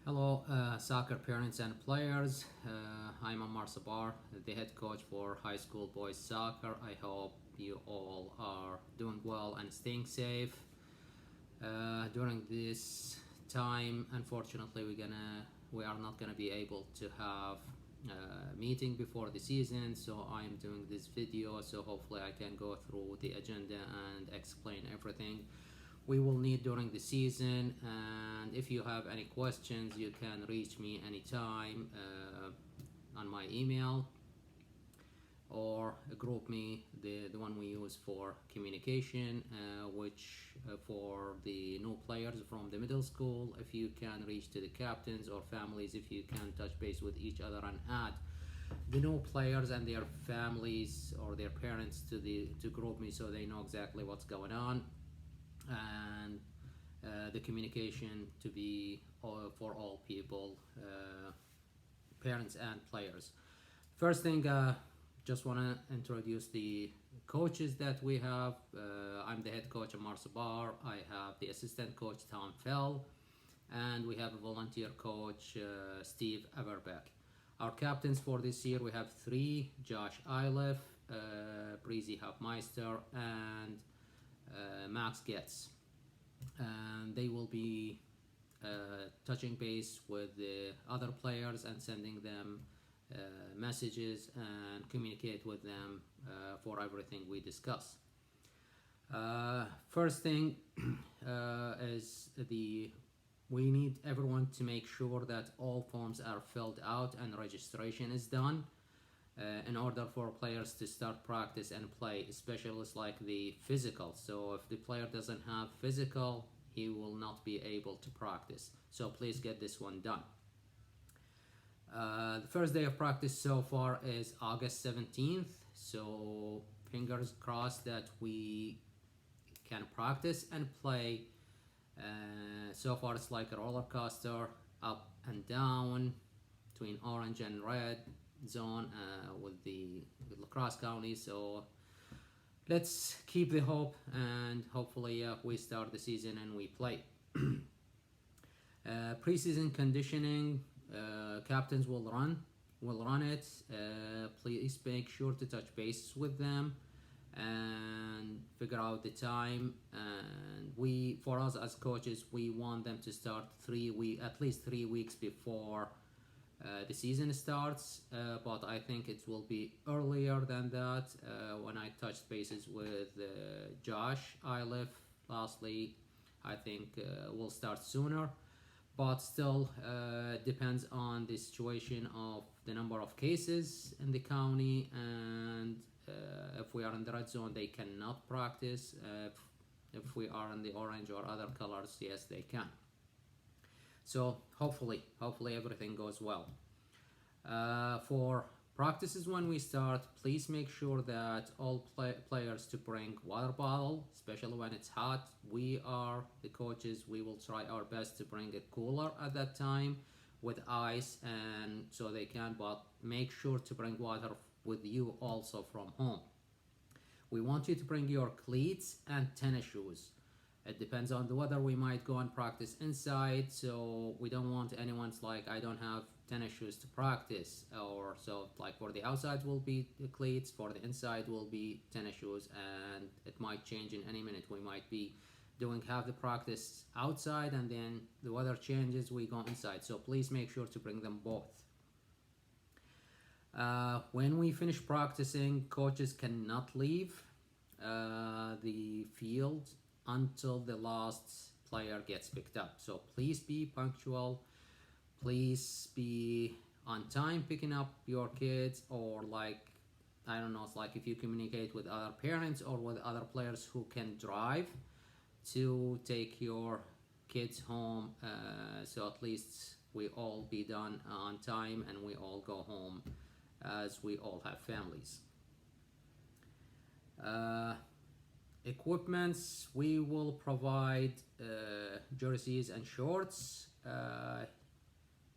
Hello, soccer parents and players. I'm Ammar Sabar, the head coach for high school boys soccer. I hope you all are doing well and staying safe. During this time, unfortunately, we are not gonna be able to have a meeting before the season, so I'm doing this video. So hopefully, I can go through the agenda and explain everything we will need during the season. And if you have any questions, you can reach me anytime on my email or group me, the one we use for communication, which for the new players from the middle school, if you can reach to the captains or families, if you can touch base with each other and add the new players and their families or their parents to group me so they know exactly what's going on, and the communication to be for all people, parents and players. First thing, just want to introduce the coaches that we have. I'm the head coach, Ammar Sabar. I have the assistant coach, Tom Fell, and we have a volunteer coach, Steve Everbeck. Our captains for this year, we have three: Josh Iliff, Breezy Hofmeister, and Max Getz. And they will be touching base with the other players and sending them messages and communicate with them for everything we discuss. First thing is we need everyone to make sure that all forms are filled out and registration is done in order for players to start practice and play, especially like the physical. So if the player doesn't have physical, he will not be able to practice. So please get this one done. The first day of practice so far is August 17th. So fingers crossed that we can practice and play. So far it's like a roller coaster, up and down between orange and red zone with the lacrosse county. So let's keep the hope, and hopefully we start the season and we play. Preseason conditioning, captains will run it. Please make sure to touch base with them and figure out the time. And for us as coaches, we want them to start at least 3 weeks before the season starts, but I think it will be earlier than that. When I touched bases with Josh Iliff lastly, I think we'll start sooner, but still depends on the situation of the number of cases in the county, and if we are in the red zone, they cannot practice. If we are in the orange or other colors, yes, they can. So hopefully everything goes well. For practices when we start, please make sure that all players to bring water bottle, especially when it's hot. We are the coaches, we will try our best to bring a cooler at that time with ice, and so they can, but make sure to bring water with you also from home. We want you to bring your cleats and tennis shoes. It depends on the weather. We might go and practice inside, so we don't want anyone's like, I don't have tennis shoes to practice, or so like for the outside will be the cleats, for the inside will be tennis shoes, and it might change in any minute. We might be doing half the practice outside, and then the weather changes, we go inside. So please make sure to bring them both. When we finish practicing, coaches cannot leave the field until the last player gets picked up. So please be punctual. Please be on time picking up your kids, or like, I don't know, it's like if you communicate with other parents or with other players who can drive to take your kids home, so at least we all be done on time and we all go home, as we all have families. Equipments, we will provide jerseys and shorts.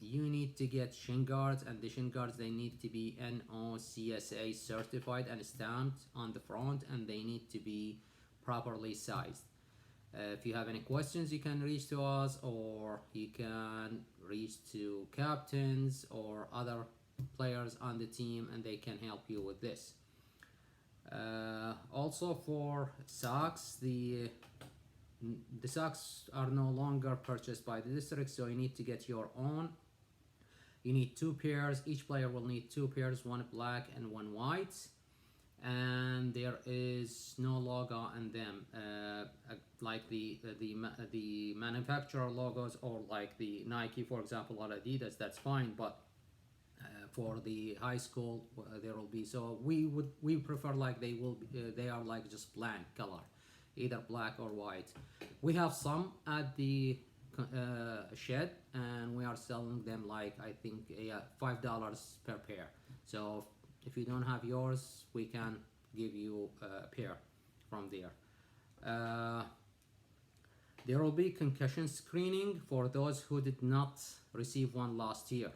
You need to get shin guards, and the shin guards, they need to be NOCSA certified and stamped on the front, and they need to be properly sized. If you have any questions, you can reach to us, or you can reach to captains or other players on the team, and they can help you with this. Also for socks, the socks are no longer purchased by the district, so you need to get your own. You need two pairs. Each player will need two pairs, one black and one white, and there is no logo on them, like the manufacturer logos, or like the Nike, for example, or Adidas. That's fine, but for the high school, there will be. So we prefer like they are like just blank color, either black or white. We have some at the shed, and we are selling them like, I think, yeah, $5 per pair. So if you don't have yours, we can give you a pair from there. Uh, there will be concussion screening for those who did not receive one last year.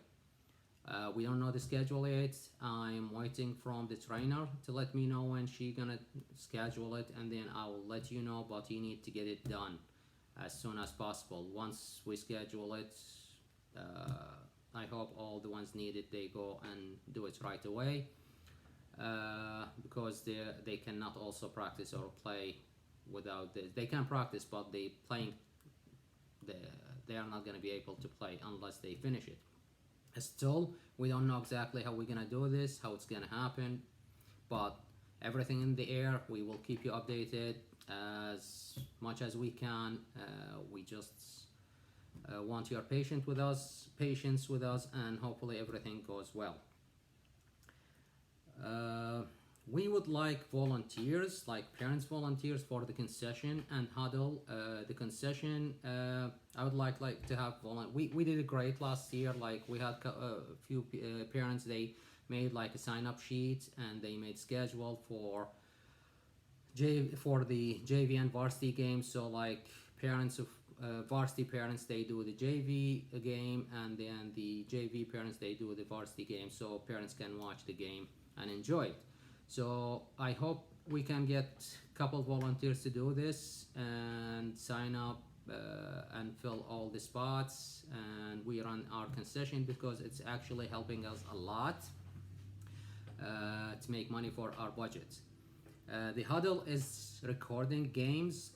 We don't know the schedule yet. I'm waiting from the trainer to let me know when she gonna schedule it, and then I will let you know. But you need to get it done as soon as possible. Once we schedule it, I hope all the ones needed, they go and do it right away, because they cannot also practice or play without this. They can practice, but they are not going to be able to play unless they finish it. Still, we don't know exactly how we're gonna do this, how it's gonna happen, but everything in the air. We will keep you updated as much as we can. We just want your patience with us, and hopefully everything goes well. We would like volunteers, like parents volunteers, for the concession and huddle. The concession, I would like to have we did it great last year. Like, we had a few parents. They made like a sign up sheet, and they made schedule for the JV and varsity games. So like, parents of varsity parents, they do the JV game, and then the JV parents, they do the varsity game, so parents can watch the game and enjoy it. So I hope we can get a couple volunteers to do this and sign up and fill all the spots, and we run our concession, because it's actually helping us a lot to make money for our budget. The huddle is recording games.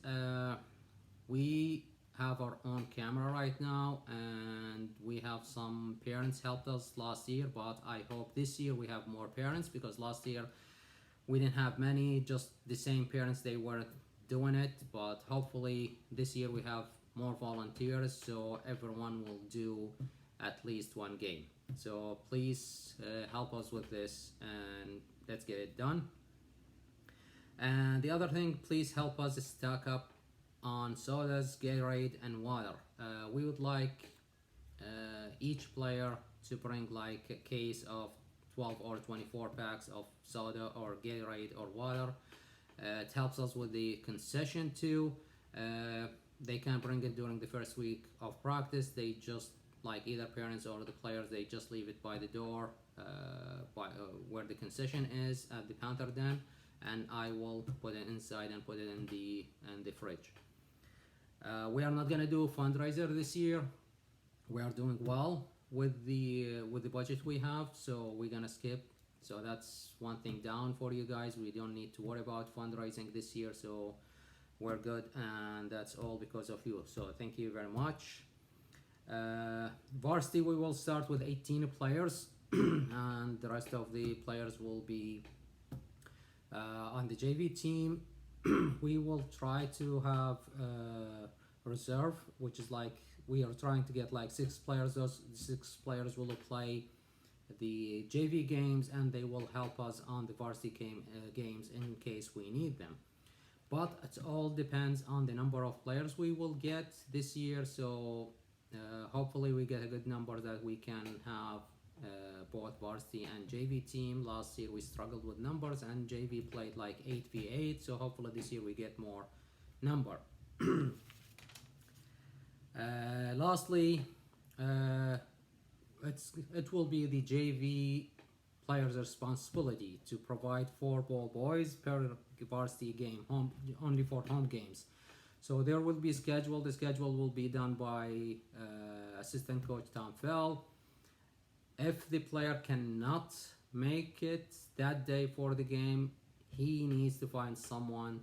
We have our own camera right now, and we have some parents helped us last year, but I hope this year we have more parents, because last year we didn't have many, just the same parents, they were doing it. But hopefully this year we have more volunteers, so everyone will do at least one game. So please help us with this, and let's get it done. And the other thing, please help us stock up on sodas, Gatorade, and water. We would like each player to bring like a case of 12 or 24 packs of soda or Gatorade or water. It helps us with the concession too. They can bring it during the first week of practice. They just, like, either parents or the players, they just leave it by the door, where the concession is at the counter then, and I will put it inside and put it in the fridge. We are not gonna do a fundraiser this year. We are doing well with the budget we have, so we're gonna skip. So that's one thing down for you guys. We don't need to worry about fundraising this year, so we're good, and that's all because of you. So thank you very much. Varsity, we will start with 18 players, and the rest of the players will be on the JV team. We will try to have reserve, which is like, we are trying to get like 6 players. Those 6 players will play the JV games, and they will help us on the varsity games in case we need them. But it all depends on the number of players we will get this year. So hopefully we get a good number that we can have both varsity and JV team. Last year we struggled with numbers, and JV played like 8v8, so hopefully this year we get more number. Lastly, it will be the JV players' responsibility to provide 4 ball boys per varsity game, only for home games. So there will be schedule. The schedule will be done by assistant coach Tom Fell. If the player cannot make it that day for the game, he needs to find someone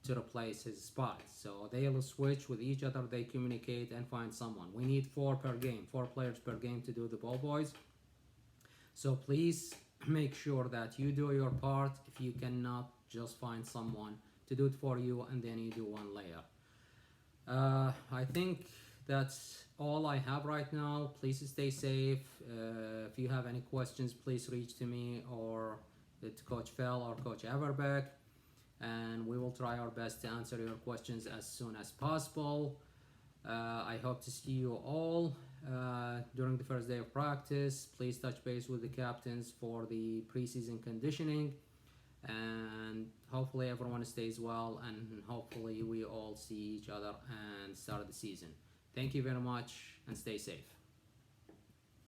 to replace his spot. So they'll switch with each other, they communicate and find someone. We need four per game, 4 players per game to do the ball boys. So please make sure that you do your part. If you cannot, just find someone to do it for you, and then you do one layer. I think that's all I have right now. Please stay safe. If you have any questions, please reach to me or to Coach Fell or Coach Everbeck, and we will try our best to answer your questions as soon as possible. I hope to see you all during the first day of practice. Please touch base with the captains for the preseason conditioning, and hopefully everyone stays well, and hopefully we all see each other and start the season. Thank you very much, and stay safe.